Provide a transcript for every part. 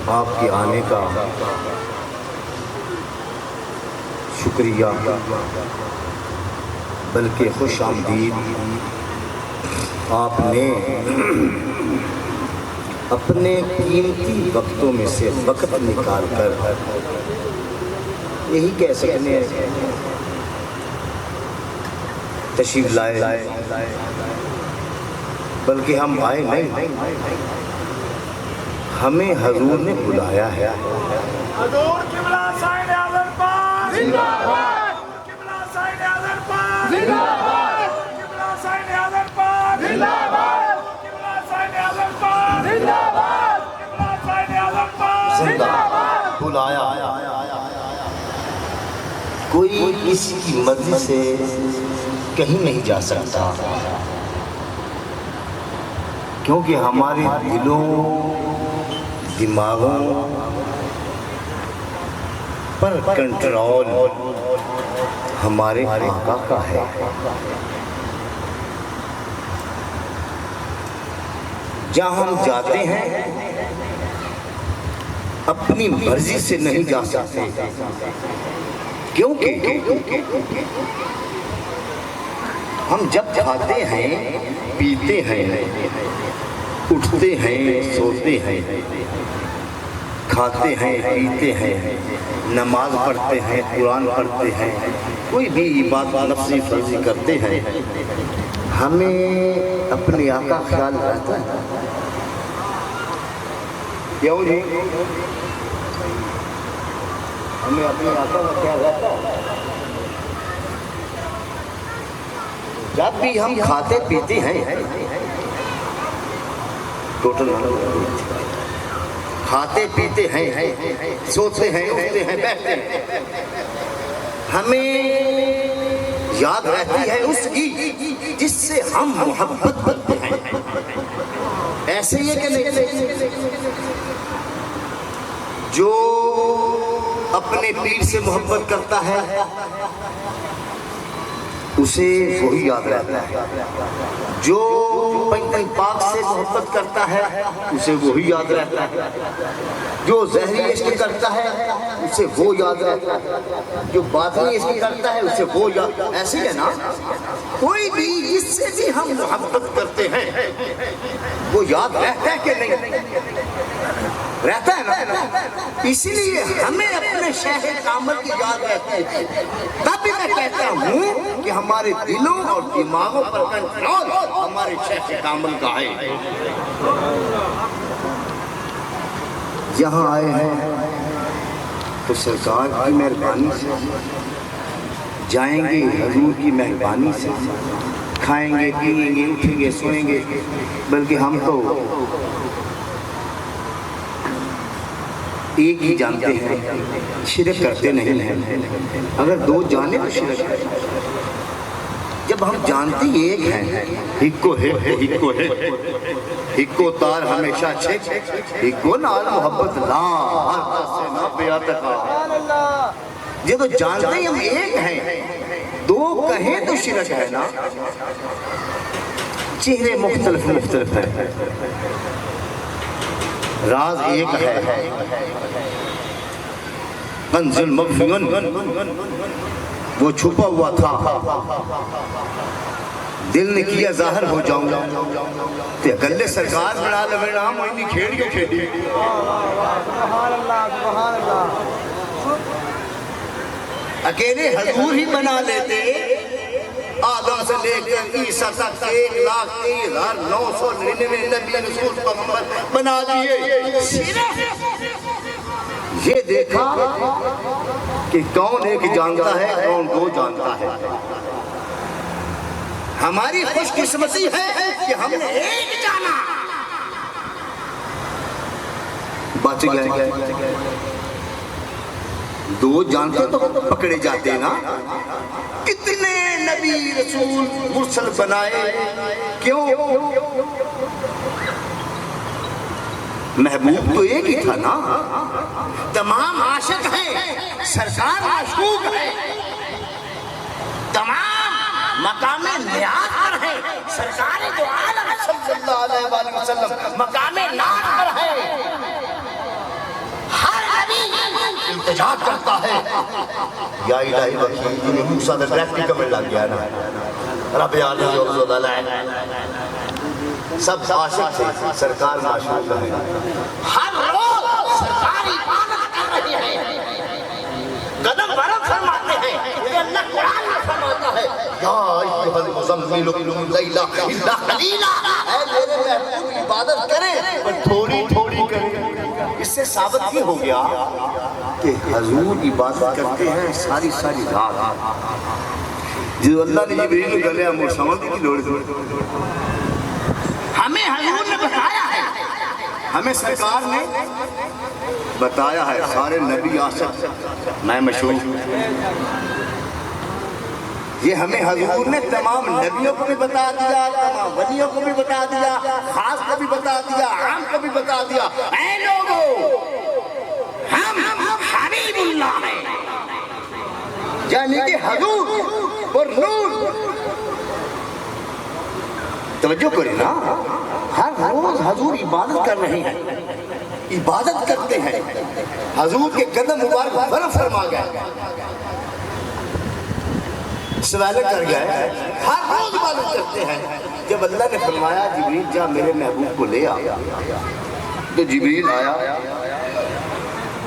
آپ کے آنے کا شکریہ، بلکہ خوش آمدید آپ نے اپنے قیمتی وقتوں میں سے وقت نکال کر یہی کہہ سکتے ہیں تشریف لائے، بلکہ ہم آئے نہیں، ہمیں حضور نے بلایا ہے۔ حضور قبلہ سائن اعظم پاک زندہ باد، قبلہ سائن اعظم پاک زندہ باد، قبلہ سائن اعظم پاک زندہ باد، قبلہ سائن اعظم پاک زندہ باد، قبلہ سائن اعظم پاک زندہ باد۔ بلایا کوئی کسی کی مرضی سے کہیں نہیں جا سکتا، کیونکہ ہمارے دلوں دماغوں پر کنٹرول ہمارے آقا کا ہے۔ جہاں ہم جاتے ہیں اپنی مرضی سے نہیں جا سکتے، کیونکہ ہم جب کھاتے ہیں، پیتے ہیں، اٹھتے ہیں، سوتے ہیں، کھاتے ہیں، پیتے ہیں، نماز پڑھتے ہیں، قرآن پڑھتے ہیں، کوئی بھی عبادت نفسی فرضی کرتے ہیں، ہمیں اپنے آقا خیال رہتا ہے۔ کیوں جی؟ ہمیں اپنے آقا کا خیال رہتا ہے۔ جب بھی ہم کھاتے پیتے ہیں، ٹوٹل کھاتے پیتے ہیں، سوتے ہیں، اٹھتے ہیں، بیٹھتے ہیں، ہمیں یاد رہتی ہے اس کی جس سے ہم محبت کرتے ہیں۔ ایسے ہی ہے کہ نہیں؟ جو اپنے پیر سے محبت کرتا ہے اسے وہی یاد رہتا ہے، جو پنجتن پاک سے محبت کرتا ہے اسے وہی یاد رہتا ہے، جو ظاہری عشق کرتا ہے اسے وہ یاد رہتا ہے، جو باطنی عشق کرتا ہے اسے وہ یاد۔ ایسے ہی ہے نا، کوئی بھی جس سے بھی ہم محبت کرتے ہیں وہ یاد رہتا ہے کہ نہیں؟ رہتا ہے نا۔ اسی لیے ہمیں اپنے شیخ کامل کی یاد رہتی ہے۔ تب بھی میں کہتا ہوں کہ ہمارے دلوں اور دماغوں پر کنٹرول ہمارے شیخ کامل کا ہے۔ یہاں آئے ہیں تو سرکار کی مہربانی سے، جائیں گے حضور کی مہربانی سے، کھائیں گے، پیئیں گے، اٹھیں گے، سوئیں گے، بلکہ ہم تو ایک ہی جانتے ہیں، شرک کرتے نہیں ہیں۔ اگر دو جانے تو شرک ہے، جب ہم جانتے ایک ہیں، ہکو ہے، ہکو ہے، ہکو تار ہمیشہ چھک، ہکو نال محبت لا ہر کسے نہ بیاتکا۔ جب جانتے ہم ایک ہیں، دو کہیں تو شرک ہے نا۔ چہرے مختلف مختلف ہیں، راز ایک ہے، کنز مخفی وہ چھپا ہوا تھا، دل نے کیا ظاہر ہو جاؤں تے گلے سرکار بنا لے نام ہوئی نہیں کھیڑیوں کھیڑی۔ سبحان اللہ، سبحان اللہ۔ اکیلے حضور ہی بنا لیتے، آدم سے لے کر عیسیٰ تک 1,03,999 نبی رسول پیغمبر بنا دیے۔ یہ دیکھا کہ کون ایک جانتا ہے، کون دو جانتا ہے۔ ہماری خوش قسمتی ہے کہ ہم نے ایک جانا، بچ گئے۔ دو جانتے تو پکڑے جاتے نا۔ کتنے نبی رسول مرسل بنائے، کیوں؟ محبوب تو ایک ہی تھا نا۔ تمام عاشق ہیں، سرکار معشوق ہے، تمام مقام نیاز پر ہے، سرکار دو عالم صلی اللہ علیہ وسلم مقام ناز پر ہے۔ احتجاج کرتا ہے یا الہی وکیل جنہیں موسیٰ دا ڈریکٹی کمنٹ لگ گیا نا رب یاد ہے جو سب عاشق تھے سرکار معشوق ہے ہر روز سرکار عبادت کر رہی ہے قدم برم فرماتے ہیں کہ اللہ قرآن میں فرماتا ہے یا ایھا المزمل قم اللیل الا قلیلا اے میرے محبوب عبادت کریں پر تھوڑی تھوڑی کریں اس سے ثابت یہ ہو گیا کہ حضور عبادت کرتے ہیں ساری ساری رات جو اللہ نے جبریل کو گلے امور سمجھنے کی لوڑ دی ہمیں حضور نے بتایا ہے ہمیں سرکار نے بتایا ہے سارے نبی عاشق میں مشہور یہ ہمیں حضور نے تمام نبیوں کو بھی بتا دیا تمام ولیوں کو بھی بتا دیا خاص کو بھی بتا دیا عام کو بھی بتا دیا اے لوگو ہم حبیب اللہ ہیں یعنی کہ حضور اور نور توجہ کریں نا ہر روز حضور عبادت کر رہے ہیں عبادت کرتے ہیں حضور کے قدم مبارک برف فرما گئے سوالے کر گئے ہر روز عبادت کرتے ہیں جب اللہ نے فرمایا جبریل جا میرے محبوب کو لے آ تو جبریل آیا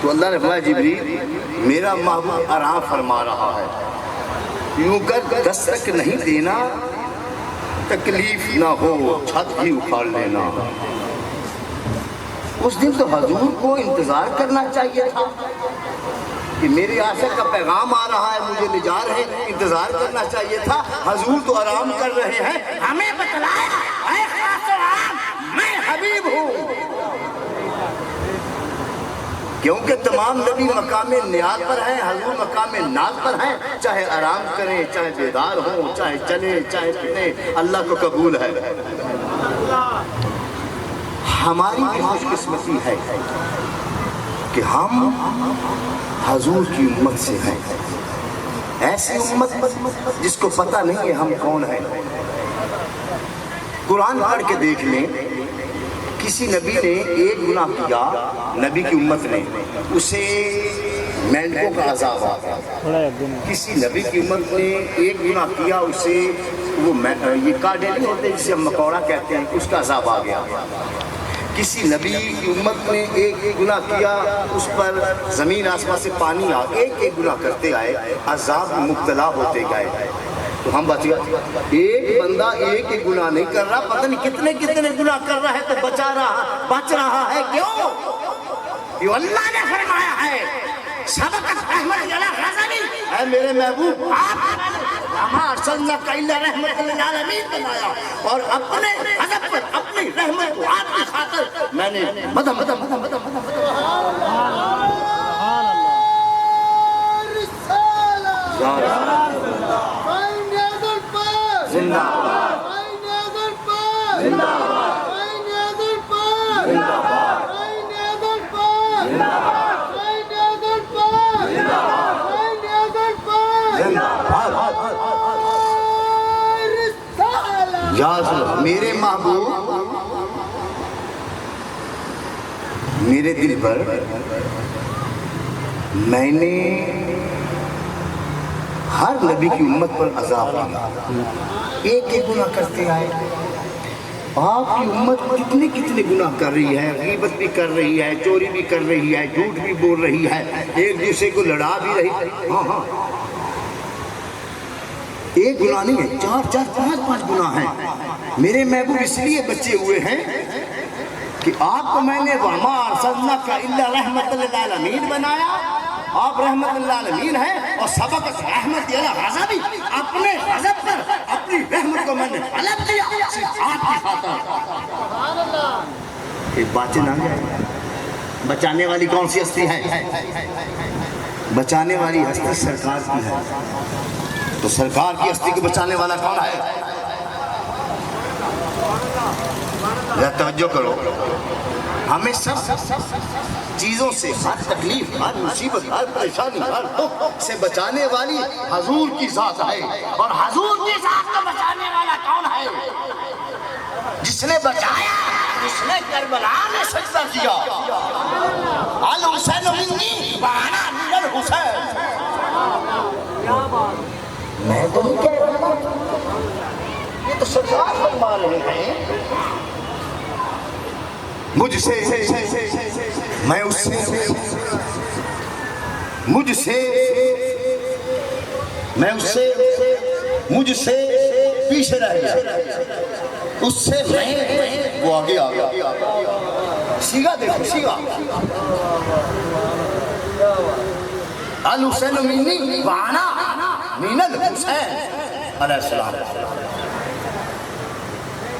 تو اللہ نے فرمایا جبریل میرا محبوب آرام فرما رہا ہے یوں کر دستک نہیں دینا تکلیف نہ ہو چھت بھی اکھاڑ لینا اس دن تو حضور کو انتظار کرنا چاہیے تھا کہ میرے عاشق کا پیغام آ رہا ہے مجھے لے جا رہے ہیں انتظار کرنا چاہیے تھا حضور تو آرام کر رہے ہیں ہمیں بتلایا اے خاص و عام میں حبیب ہوں کیونکہ تمام نبی مقام نیاز پر ہیں حضور مقام ناز پر ہیں چاہے آرام کریں چاہے بیدار ہوں چاہے چلیں چاہے پھریں اللہ کو قبول ہے ہماری بھی خوش قسمتی ہے کہ ہم حضور کی امت سے ہیں ایسی امت جس کو پتہ نہیں ہے ہم کون ہیں قرآن پڑھ کے دیکھ لیں کسی نبی نے ایک گناہ کیا نبی کی امت نے اسے مینڈکوں کا عذاب آیا کسی نبی کی امت نے ایک گناہ کیا اسے وہ یہ کاڈے نہیں ہوتے جسے ہم مکوڑا کہتے ہیں اس کا عذاب آ گیا کسی نبی کی امت نے ایک گناہ کیا اس پر زمین آسمان سے پانی آ ایک گناہ کرتے آئے عذاب میں مبتلا ہوتے گئے تو ہم بچ گئے ایک بندہ ایک گناہ نہیں کر رہا پتہ نہیں کتنے کتنے گناہ کر رہا ہے تو بچ رہا ہے کیوں یہ اللہ نے فرمایا ہے سبقت رحمت جلا غزلی اے میرے محبوب ہمارا ارسلناک الا رحمت للعالمین بنایا اور اپنے غضب پر اپنی رحمت کو آپ کی خاطر میں نے مدم زندہ میرے محبوب میرے دل پر میں نے ہر نبی کی امت پر عذاب کیا ایک گناہ کرتے آئے آپ کی امت کتنے گناہ کر رہی ہے غیبت بھی کر رہی ہے چوری بھی کر رہی ہے جھوٹ بھی بول رہی ہے ایک دوسرے کو لڑا بھی رہی ہے ہاں ایک گناہ نہیں ہے چار پانچ گناہ ہیں میرے محبوب اس لیے بچے ہوئے ہیں کہ آپ کو میں نے وَمَا أَرْسَلْنَاكَ إِلَّا رَحْمَةً لِلْعَالَمِينَ بنایا آپ رحمت للعالمین ہیں اور سبقت رحمت یا غضبی اپنے غضب پر اپنی رحمت کو میں نے طلب دیا صرف آپ کی خاطر ایک باتیں نہ جائے بچانے والی کون سی ہستی ہے بچانے والی ہستی سرکار کی ہے تو سرکار کی ہستی کو بچانے والا کون ہے ذرا توجہ کرو ہمیں سب چیزوں سے ہر تکلیف ہر مصیبت ہر پریشانی ہر دکھ سے بچانے والی حضور کی ذات ہے اور حضور کی ذات کو بچانے والا کون ہے جس نے بچایا جس نے کربلا میں سجدہ کیا الحسین منی وانا من الحسین. میں تو نہیں کہہ رہا، یہ تو سرکار فرما رہے ہیں. مجھ سے میں اس سے مجھ سے میں اس سے مجھ سے پیچھے رہ گیا، اس سے میں وہ آگے آ گیا. سیگا دیکھو سیگا. الحسین منی وانا من الحسین علیہ السلام.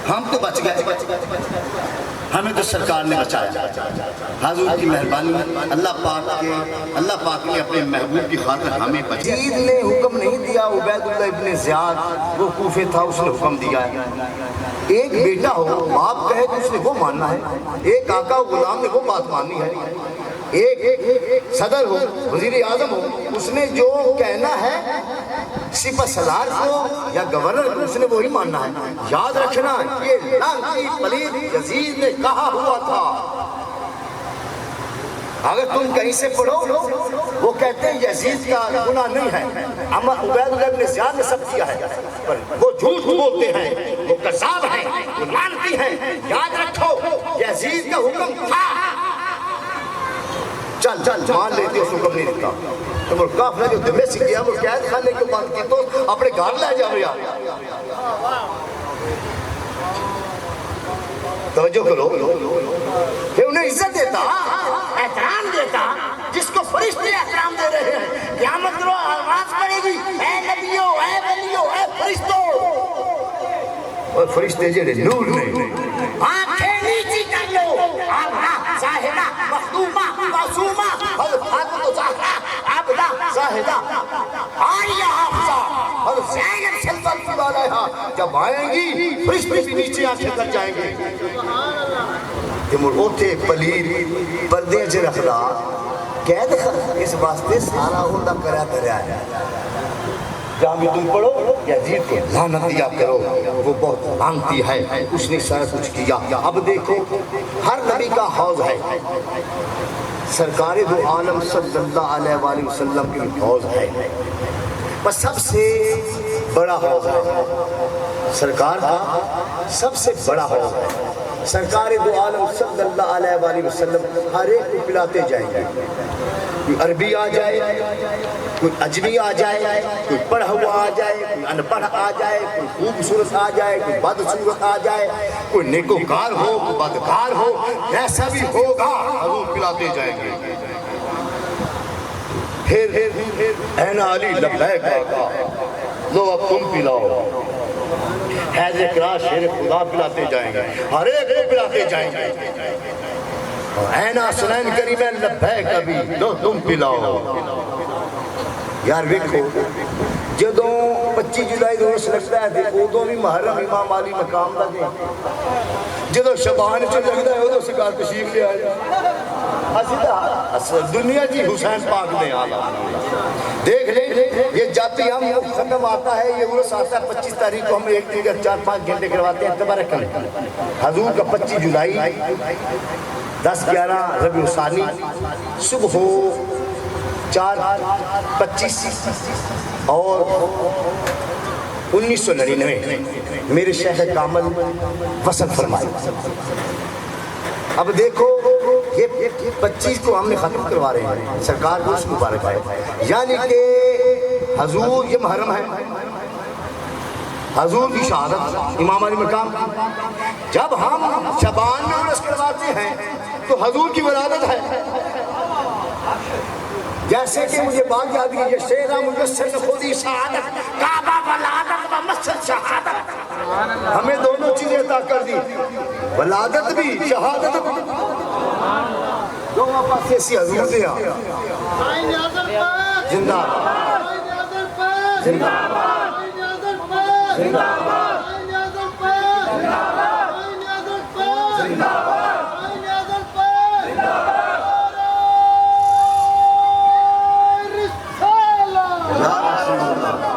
ہم تو بچ گئے، ہمیں تو سرکار نے بچایا. حضور کی مہربانی، اللہ پاک نے اپنے محبوب کی خاطر ہمیں بچایا. یزید نے حکم نہیں دیا، عبید اللہ ابن زیاد وہ کوفے تھا، اس نے حکم دیا ہے ایک بیٹا ہو باپ کہے تو اس نے وہ ماننا ہے، ایک آقا غلام نے وہ بات ماننی ہے، ایک صدر ہو وزیر اعظم ہو اس نے جو کہنا ہے سپہ سالار کو یا گورنر کو اس نے وہی ماننا ہے. یاد رکھنا یہ لعنتی پلید یزید نے کہا ہوا تھا. اگر تم کہیں سے پڑھو وہ کہتے ہیں یزید کا گناہ نہیں ہے، اما عبید اللہ ابن زیاد نے سب کیا ہے، پر وہ جھوٹ بولتے ہیں، وہ کذاب ہیں، وہ لعنتی ہیں. یاد رکھو یزید کا حکم تھا. چل مان لیتے اس حکم نہیں دیتا تو وہ کافلہ جو دمشق گیا وہ قید خانے کو بند کی تو اپنے گھر لے جاؤ. یار توجہ کرو کہ انہیں عزت دیتا، احترام دیتا جس کو فرشتے احترام دے رہے ہیں. قیامت رو آواز پڑے گی اے نبیوں اے ولیوں اے فرشتوں. اور فرشتے جڑے نور نے آنکھیں نیچی کر لو. آبدہ زاہدہ مخدومہ معصومہ حضرت فاطمہ زہرا عابدہ زاہدہ عالیہ حافظہ حضرت زینب صلی اللہ علیہ وسلم جب آئیں گی فرشتے بھی نیچے آنکھیں کر جائیں گے. کہ مرغوتے پلید پردے چ رکھدا قید اس واسطے سارا ہوندہ کرا دریا ہے. جہاں بھی تم پڑھو یزید کو لعنت دیا کرو، وہ بہت لعنتی ہے، اس نے سارا کچھ کیا. اب دیکھو ہر نبی کا حوض ہے، سرکار دو عالم صلی اللہ علیہ وآلہ وسلم کی حوض ہے، بس سب سے بڑا حوض ہے سرکار کا، سب سے بڑا حوض ہے. سرکار دو عالم صلی اللہ علیہ وآلہ وسلم ہر ایک کو پلاتے جائیں گے. کوئی عربی آ جائے، کوئی اجمی آ جائے، کوئی پڑھا ہوا آ جائے، کوئی ان پڑھ آ جائے، کوئی خوبصورت آ جائے، کوئی بدصورت آ جائے، کوئی نیکوکار ہو، کوئی بدکار ہو، جیسا بھی ہوگا حضور پلاتے جائیں گے. پھر این علی لبیک آقا لو اب تم پلاؤ. حیض اقرار شیر خدا پلاتے جائیں گے، ہر ایک کو پلاتے جائیں گے. این حسنین کریمین لبیک ابھی لو تم پلاؤ. یار ویکھو جدوں 25 جولائی روز لگتا ہے ادوں بھی محرم امام علی مقام لگے، جدوں شبان چ لگتا ہے ادوں سرکار تشریف لے آئے. اصل دنیا جی حسین پاک نے آلہ دیکھ لیں. یہ جاتی ہم ختم آتا ہے، یہ عرس آتا ہے 25 تاریخ کو، ہم ایک دن کا 4-5 گھنٹے کرواتے ہیں. تبارک اللہ حضور کا 25 جولائی 10-11 ربیع الثانی صبح ہو 4:25 اور 1999 میرے شہر کامل وصل فرمائی. اب دیکھو یہ 25 کو ہم نے ختم کروا رہے ہیں، سرکار کو اس مبارک ہے. یعنی کہ حضور یہ محرم ہے، حضور کی شہادت امام علی مقام. جب ہم شبان میں عرس کرواتے ہیں تو حضور کی ولادت ہے. جیسے کہ مجھے بات یاد کی یہ شیرہ مجسر خودی شہادت کعبہ ولادت و مسجد شہادت. ہمیں دونوں چیزیں عطا کر دی، ولادت بھی شہادت بھی. دونوں پاس ایسی حضور دیا زندہ زندہ زندہ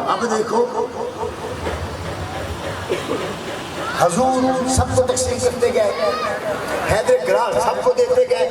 اب دیکھو حضور سب کو تقسیم کرتے گئے، حیدر کرار سب کو دیتے گئے.